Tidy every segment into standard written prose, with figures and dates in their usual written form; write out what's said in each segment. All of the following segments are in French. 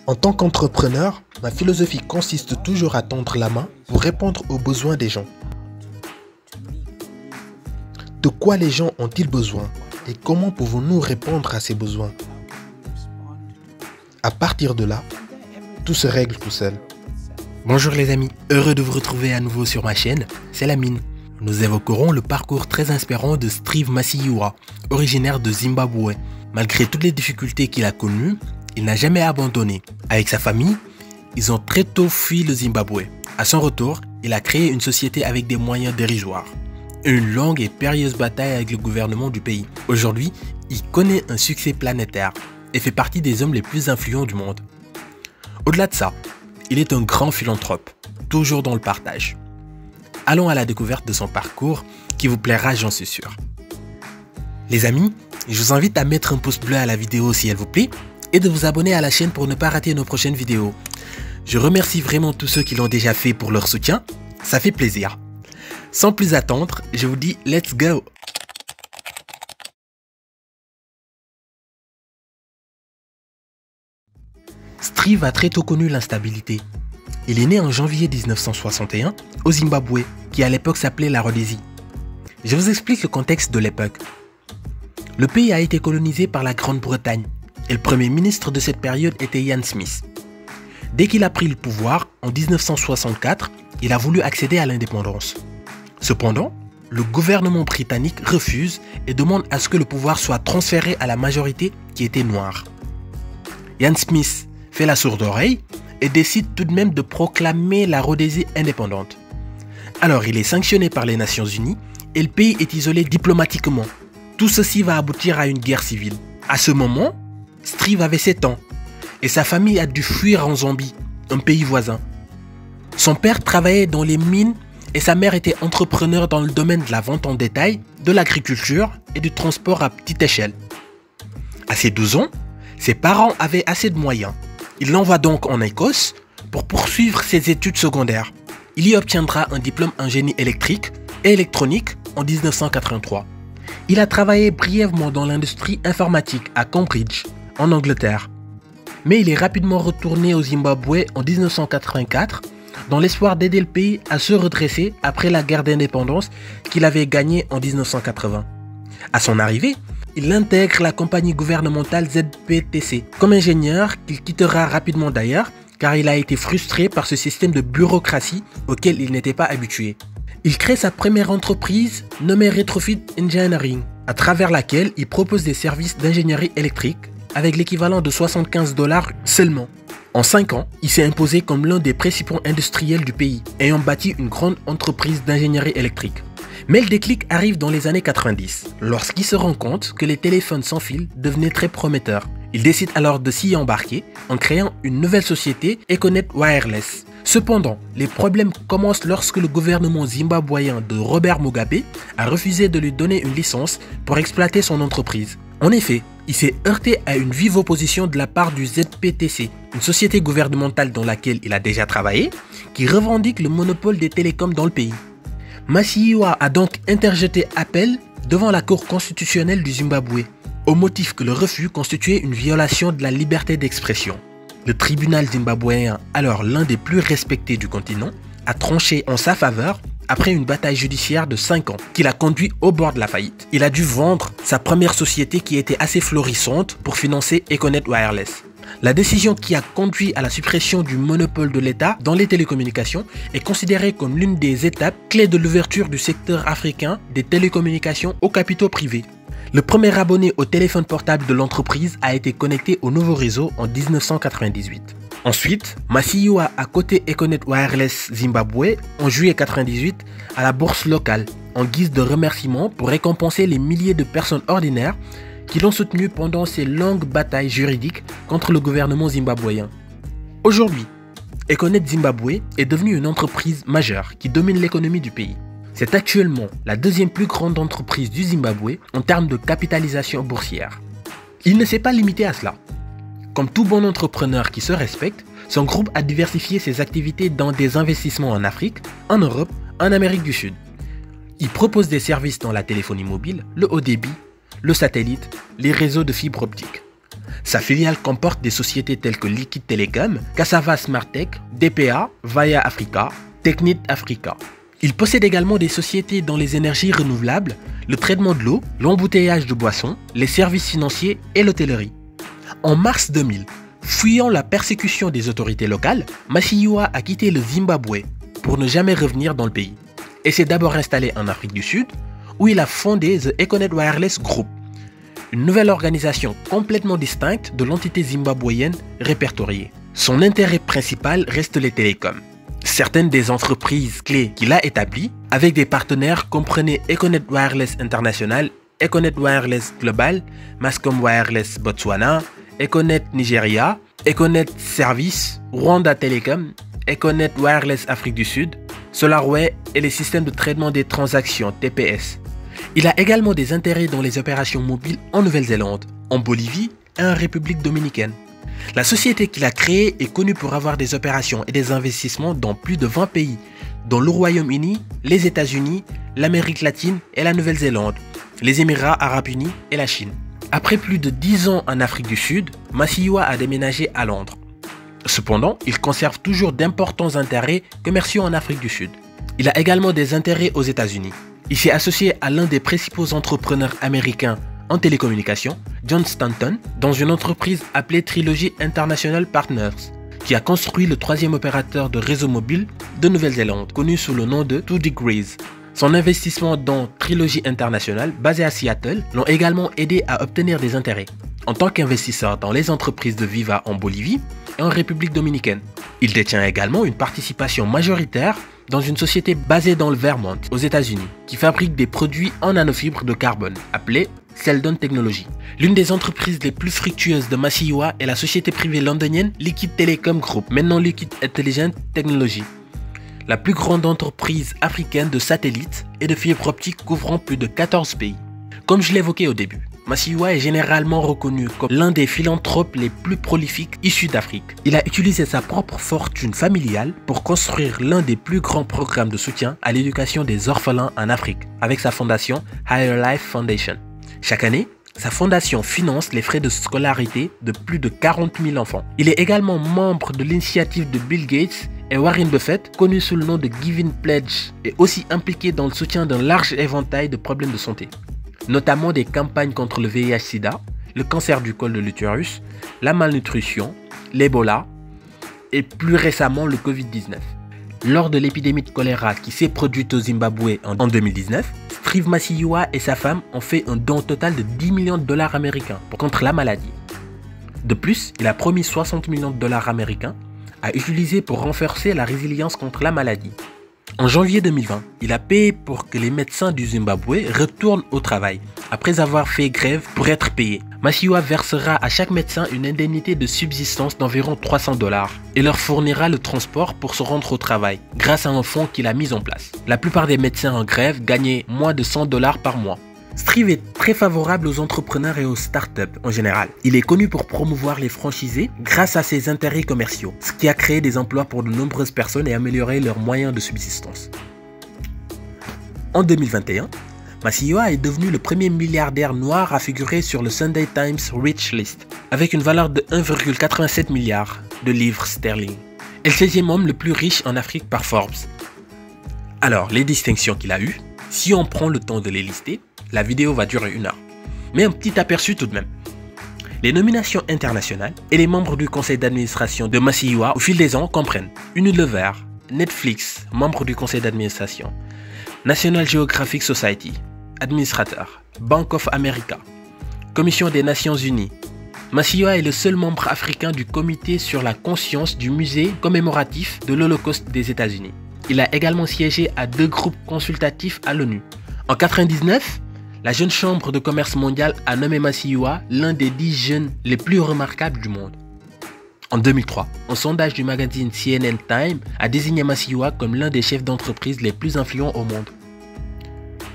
En tant qu'entrepreneur, ma philosophie consiste toujours à tendre la main pour répondre aux besoins des gens. De quoi les gens ont-ils besoin et comment pouvons-nous répondre à ces besoins? À partir de là, tout se règle tout seul. Bonjour les amis, heureux de vous retrouver à nouveau sur ma chaîne, c'est Lamine. Nous évoquerons le parcours très inspirant de Steve Masiyiwa, originaire de Zimbabwe. Malgré toutes les difficultés qu'il a connues, il n'a jamais abandonné. Avec sa famille, ils ont très tôt fui le Zimbabwe. À son retour, il a créé une société avec des moyens dérisoires. Une longue et périlleuse bataille avec le gouvernement du pays. Aujourd'hui, il connaît un succès planétaire et fait partie des hommes les plus influents du monde. Au-delà de ça, il est un grand philanthrope, toujours dans le partage. Allons à la découverte de son parcours qui vous plaira, j'en suis sûr. Les amis, je vous invite à mettre un pouce bleu à la vidéo si elle vous plaît et de vous abonner à la chaîne pour ne pas rater nos prochaines vidéos. Je remercie vraiment tous ceux qui l'ont déjà fait pour leur soutien, ça fait plaisir. Sans plus attendre, je vous dis let's go! Steve a très tôt connu l'instabilité. Il est né en janvier 1961 au Zimbabwe, qui à l'époque s'appelait la Rhodésie. Je vous explique le contexte de l'époque. Le pays a été colonisé par la Grande-Bretagne et le premier ministre de cette période était Ian Smith. Dès qu'il a pris le pouvoir, en 1964, il a voulu accéder à l'indépendance. Cependant, le gouvernement britannique refuse et demande à ce que le pouvoir soit transféré à la majorité qui était noire. Ian Smith fait la sourde oreille et décide tout de même de proclamer la Rhodésie indépendante. Alors il est sanctionné par les Nations Unies et le pays est isolé diplomatiquement. Tout ceci va aboutir à une guerre civile. À ce moment, Steve avait 7 ans et sa famille a dû fuir en Zambie, un pays voisin. Son père travaillait dans les mines et sa mère était entrepreneur dans le domaine de la vente en détail, de l'agriculture et du transport à petite échelle. À ses 12 ans, ses parents avaient assez de moyens. Il l'envoie donc en Écosse pour poursuivre ses études secondaires. Il y obtiendra un diplôme en génie électrique et électronique en 1983. Il a travaillé brièvement dans l'industrie informatique à Cambridge, en Angleterre. Mais il est rapidement retourné au Zimbabwe en 1984 dans l'espoir d'aider le pays à se redresser après la guerre d'indépendance qu'il avait gagnée en 1980. À son arrivée, il intègre la compagnie gouvernementale ZPTC comme ingénieur qu'il quittera rapidement d'ailleurs car il a été frustré par ce système de bureaucratie auquel il n'était pas habitué. Il crée sa première entreprise nommée Retrofit Engineering, à travers laquelle il propose des services d'ingénierie électrique avec l'équivalent de 75 $ seulement. En 5 ans, il s'est imposé comme l'un des principaux industriels du pays, ayant bâti une grande entreprise d'ingénierie électrique. Mais le déclic arrive dans les années 90, lorsqu'il se rend compte que les téléphones sans fil devenaient très prometteurs. Il décide alors de s'y embarquer en créant une nouvelle société, Econet Wireless. Cependant, les problèmes commencent lorsque le gouvernement zimbabwéen de Robert Mugabe a refusé de lui donner une licence pour exploiter son entreprise. En effet, il s'est heurté à une vive opposition de la part du ZPTC, une société gouvernementale dans laquelle il a déjà travaillé, qui revendique le monopole des télécoms dans le pays. Masiyiwa a donc interjeté appel devant la Cour constitutionnelle du Zimbabwe, au motif que le refus constituait une violation de la liberté d'expression. Le tribunal zimbabwéen, alors l'un des plus respectés du continent, a tranché en sa faveur après une bataille judiciaire de 5 ans qui l'a conduit au bord de la faillite. Il a dû vendre sa première société qui était assez florissante pour financer Econet Wireless. La décision qui a conduit à la suppression du monopole de l'État dans les télécommunications est considérée comme l'une des étapes clés de l'ouverture du secteur africain des télécommunications aux capitaux privés. Le premier abonné au téléphone portable de l'entreprise a été connecté au nouveau réseau en 1998. Ensuite, Masiyiwa a coté Econet Wireless Zimbabwe en juillet 1998 à la bourse locale en guise de remerciement pour récompenser les milliers de personnes ordinaires qui l'ont soutenu pendant ces longues batailles juridiques contre le gouvernement zimbabwéen. Aujourd'hui, Econet Zimbabwe est devenue une entreprise majeure qui domine l'économie du pays. C'est actuellement la deuxième plus grande entreprise du Zimbabwe en termes de capitalisation boursière. Il ne s'est pas limité à cela. Comme tout bon entrepreneur qui se respecte, son groupe a diversifié ses activités dans des investissements en Afrique, en Europe, en Amérique du Sud. Il propose des services dans la téléphonie mobile, le haut débit, le satellite, les réseaux de fibre optique. Sa filiale comporte des sociétés telles que Liquid Telecom, Cassava Smartech, DPA, Vaya Africa, Technip Africa. Il possède également des sociétés dans les énergies renouvelables, le traitement de l'eau, l'embouteillage de boissons, les services financiers et l'hôtellerie. En mars 2000, fuyant la persécution des autorités locales, Masiyiwa a quitté le Zimbabwe pour ne jamais revenir dans le pays et s'est d'abord installé en Afrique du Sud où il a fondé The Econet Wireless Group, une nouvelle organisation complètement distincte de l'entité zimbabwéenne répertoriée. Son intérêt principal reste les télécoms. Certaines des entreprises clés qu'il a établies avec des partenaires comprenaient Econet Wireless International, Econet Wireless Global, Mascom Wireless Botswana, Econet Nigeria, Econet Service, Rwanda Telecom, Econet Wireless Afrique du Sud, SolarWay et les systèmes de traitement des transactions TPS. Il a également des intérêts dans les opérations mobiles en Nouvelle-Zélande, en Bolivie et en République dominicaine. La société qu'il a créée est connue pour avoir des opérations et des investissements dans plus de 20 pays, dont le Royaume-Uni, les États-Unis, l'Amérique latine et la Nouvelle-Zélande, les Émirats arabes unis et la Chine. Après plus de 10 ans en Afrique du Sud, Masiyiwa a déménagé à Londres. Cependant, il conserve toujours d'importants intérêts commerciaux en Afrique du Sud. Il a également des intérêts aux États-Unis. Il s'est associé à l'un des principaux entrepreneurs américains en télécommunications, John Stanton, dans une entreprise appelée Trilogy International Partners, qui a construit le troisième opérateur de réseau mobile de Nouvelle-Zélande, connu sous le nom de 2 Degrees. Son investissement dans Trilogy International, basé à Seattle, l'ont également aidé à obtenir des intérêts, en tant qu'investisseur dans les entreprises de Viva en Bolivie et en République dominicaine. Il détient également une participation majoritaire dans une société basée dans le Vermont, aux États-Unis, qui fabrique des produits en nanofibres de carbone, appelée Seldon Technologies. L'une des entreprises les plus fructueuses de Masiyiwa est la société privée londonienne Liquid Telecom Group, maintenant Liquid Intelligent Technology, la plus grande entreprise africaine de satellites et de fibres optiques couvrant plus de 14 pays. Comme je l'évoquais au début, Masiyiwa est généralement reconnu comme l'un des philanthropes les plus prolifiques issus d'Afrique. Il a utilisé sa propre fortune familiale pour construire l'un des plus grands programmes de soutien à l'éducation des orphelins en Afrique, avec sa fondation Higher Life Foundation. Chaque année, sa fondation finance les frais de scolarité de plus de 40 000 enfants. Il est également membre de l'initiative de Bill Gates et Warren Buffett, connu sous le nom de Giving Pledge, et aussi impliqué dans le soutien d'un large éventail de problèmes de santé, notamment des campagnes contre le VIH-Sida, le cancer du col de l'utérus, la malnutrition, l'Ebola et plus récemment le Covid-19. Lors de l'épidémie de choléra qui s'est produite au Zimbabwe en 2019, Steve Masiyiwa et sa femme ont fait un don total de 10 millions de dollars américains contre la maladie. De plus, il a promis 60 millions de dollars américains à utiliser pour renforcer la résilience contre la maladie. En janvier 2020, il a payé pour que les médecins du Zimbabwe retournent au travail, après avoir fait grève pour être payés. Masiyiwa versera à chaque médecin une indemnité de subsistance d'environ 300 dollars et leur fournira le transport pour se rendre au travail, grâce à un fonds qu'il a mis en place. La plupart des médecins en grève gagnaient moins de 100 dollars par mois. Strive est très favorable aux entrepreneurs et aux startups en général. Il est connu pour promouvoir les franchisés grâce à ses intérêts commerciaux, ce qui a créé des emplois pour de nombreuses personnes et amélioré leurs moyens de subsistance. En 2021, Masiyiwa est devenu le premier milliardaire noir à figurer sur le Sunday Times Rich List, avec une valeur de 1,87 milliard de livres sterling, et le 16e homme le plus riche en Afrique par Forbes. Alors, les distinctions qu'il a eues, si on prend le temps de les lister, la vidéo va durer 1 heure. Mais un petit aperçu tout de même. Les nominations internationales et les membres du conseil d'administration de Masiyiwa au fil des ans comprennent Unilever, Netflix, membre du conseil d'administration, National Geographic Society, administrateur, Bank of America, Commission des Nations Unies. Masiyiwa est le seul membre africain du comité sur la conscience du musée commémoratif de l'Holocauste des États-Unis. Il a également siégé à 2 groupes consultatifs à l'ONU. En 1999, la Jeune Chambre de commerce mondiale a nommé Masiyiwa l'un des 10 jeunes les plus remarquables du monde. En 2003, un sondage du magazine CNN Time a désigné Masiyiwa comme l'un des chefs d'entreprise les plus influents au monde.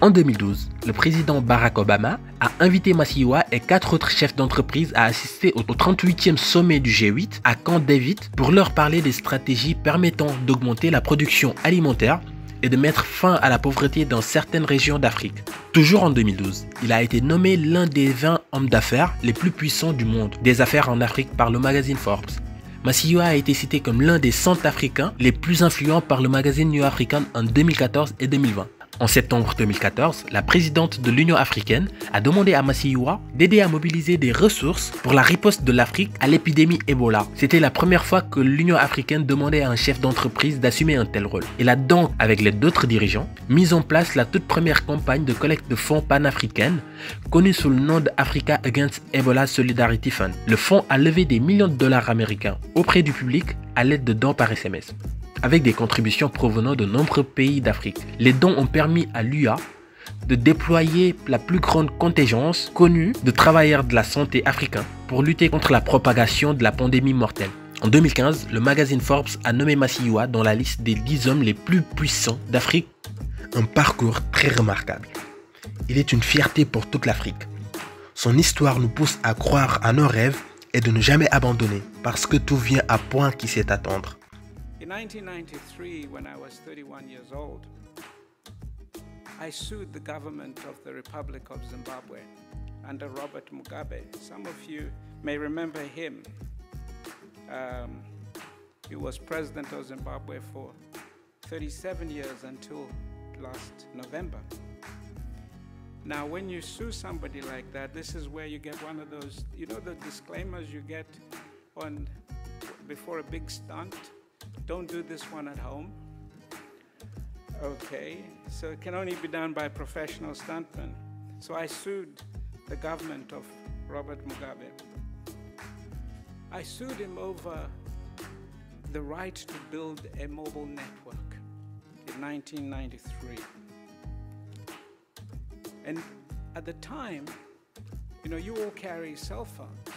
En 2012, le président Barack Obama a invité Masiyiwa et 4 autres chefs d'entreprise à assister au 38e sommet du G8 à Camp David pour leur parler des stratégies permettant d'augmenter la production alimentaire et de mettre fin à la pauvreté dans certaines régions d'Afrique. Toujours en 2012, il a été nommé l'un des 20 hommes d'affaires les plus puissants du monde des affaires en Afrique par le magazine Forbes. Masseyua a été cité comme l'un des 100 Africains les plus influents par le magazine New African en 2014 et 2020. En septembre 2014, la présidente de l'Union africaine a demandé à Masseyua d'aider à mobiliser des ressources pour la riposte de l'Afrique à l'épidémie Ebola. C'était la première fois que l'Union africaine demandait à un chef d'entreprise d'assumer un tel rôle. Elle a donc, avec l'aide d'autres dirigeants, mis en place la toute première campagne de collecte de fonds panafricaine, connue sous le nom de Africa Against Ebola Solidarity Fund. Le fonds a levé des millions de dollars américains auprès du public à l'aide de dons par SMS. Avec des contributions provenant de nombreux pays d'Afrique. Les dons ont permis à l'UA de déployer la plus grande contingence connue de travailleurs de la santé africains pour lutter contre la propagation de la pandémie mortelle. En 2015, le magazine Forbes a nommé Masseyua dans la liste des 10 hommes les plus puissants d'Afrique. Un parcours très remarquable. Il est une fierté pour toute l'Afrique. Son histoire nous pousse à croire à nos rêves et de ne jamais abandonner parce que tout vient à point qui sait attendre. In 1993, when I was 31 years old, I sued the government of the Republic of Zimbabwe under Robert Mugabe. Some of you may remember him. He was president of Zimbabwe for 37 years until last November. Now, when you sue somebody like that, this is where you get one of those, you know, the disclaimers you get on before a big stunt. Don't do this one at home. Okay, so it can only be done by professional stuntmen. So I sued the government of Robert Mugabe. I sued him over the right to build a mobile network in 1993. And at the time, you know, you all carry cell phones,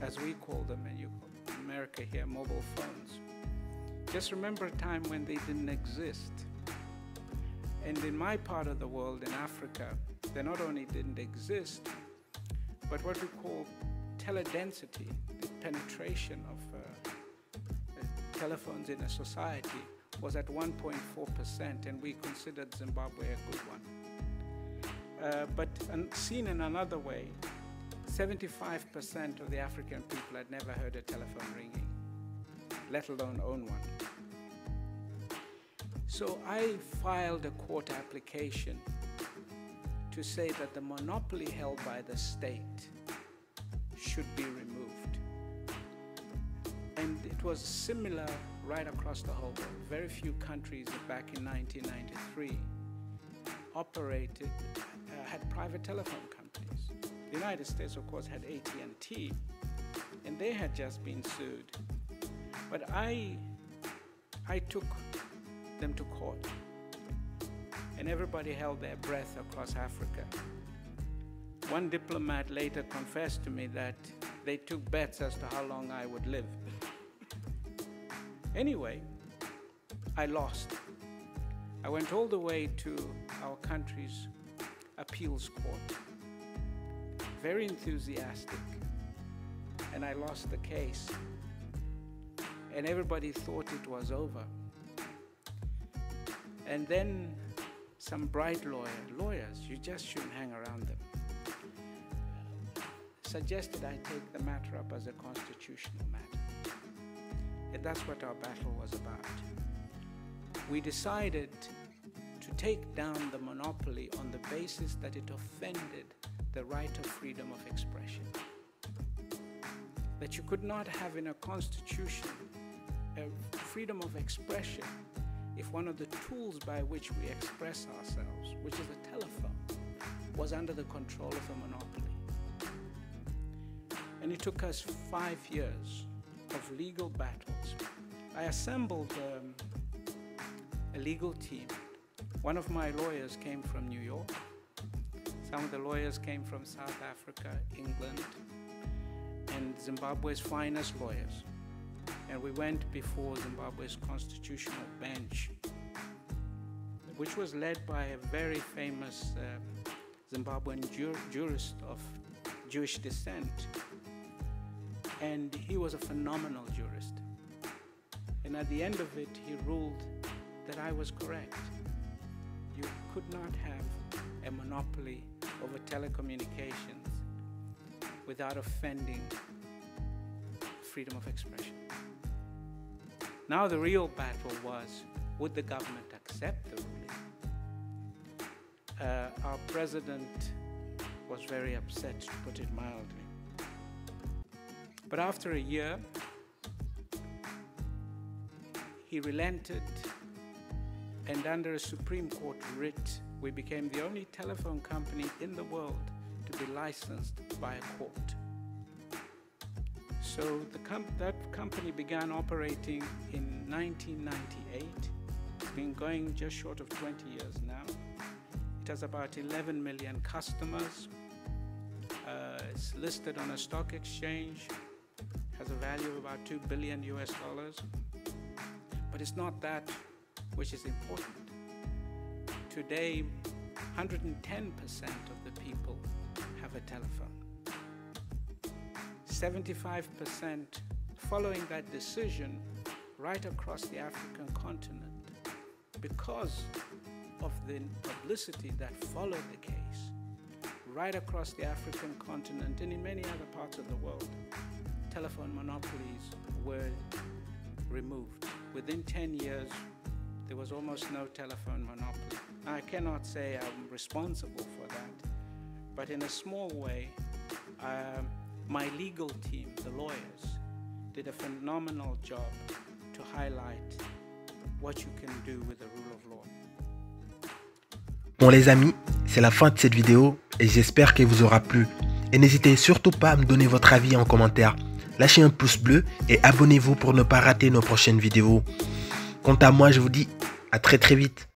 as we call them, and you call in America here mobile phones. Just remember a time when they didn't exist. And in my part of the world, in Africa, they not only didn't exist, but what we call teledensity, the penetration of telephones in a society, was at 1.4%, and we considered Zimbabwe a good one. But seen in another way, 75% of the African people had never heard a telephone ringing, let alone own one. So I filed a court application to say that the monopoly held by the state should be removed. And it was similar right across the whole world. Very few countries back in 1993 had private telephone companies. The United States, of course, had AT&T, and they had just been sued. But I took them to court, and everybody held their breath across Africa. One diplomat later confessed to me that they took bets as to how long I would live. Anyway, I lost. I went all the way to our country's appeals court, very enthusiastic, and I lost the case. And everybody thought it was over. And then some bright lawyers, you just shouldn't hang around them, suggested I take the matter up as a constitutional matter. And that's what our battle was about. We decided to take down the monopoly on the basis that it offended the right of freedom of expression. That you could not have in a constitution a freedom of expression if one of the tools by which we express ourselves, which is a telephone, was under the control of a monopoly. And it took us 5 years of legal battles. I assembled a legal team. One of my lawyers came from New York. Some of the lawyers came from South Africa, England, and Zimbabwe's finest lawyers. And we went before Zimbabwe's constitutional bench, which was led by a very famous Zimbabwean jurist of Jewish descent. And he was a phenomenal jurist. And at the end of it, he ruled that I was correct. You could not have a monopoly over telecommunications without offending freedom of expression. Now the real battle was, would the government accept the ruling? Our president was very upset, to put it mildly. But after a year, he relented, and under a Supreme Court writ, we became the only telephone company in the world to be licensed by a court. So that company began operating in 1998. It's been going just short of 20 years now. It has about 11 million customers. It's listed on a stock exchange. Has a value of about $2 billion US. But it's not that which is important. Today, 110% of the people have a telephone. 75% following that decision right across the African continent, because of the publicity that followed the case, right across the African continent and in many other parts of the world, telephone monopolies were removed. Within 10 years, there was almost no telephone monopoly. Now, I cannot say I'm responsible for that, but in a small way, my legal team, the lawyers, did a phenomenal job to highlight what you can do with the rule of law. Bon les amis, c'est la fin de cette vidéo et j'espère qu'elle vous aura plu. Et n'hésitez surtout pas à me donner votre avis en commentaire. Lâchez un pouce bleu et abonnez-vous pour ne pas rater nos prochaines vidéos. Quant à moi, je vous dis à très vite.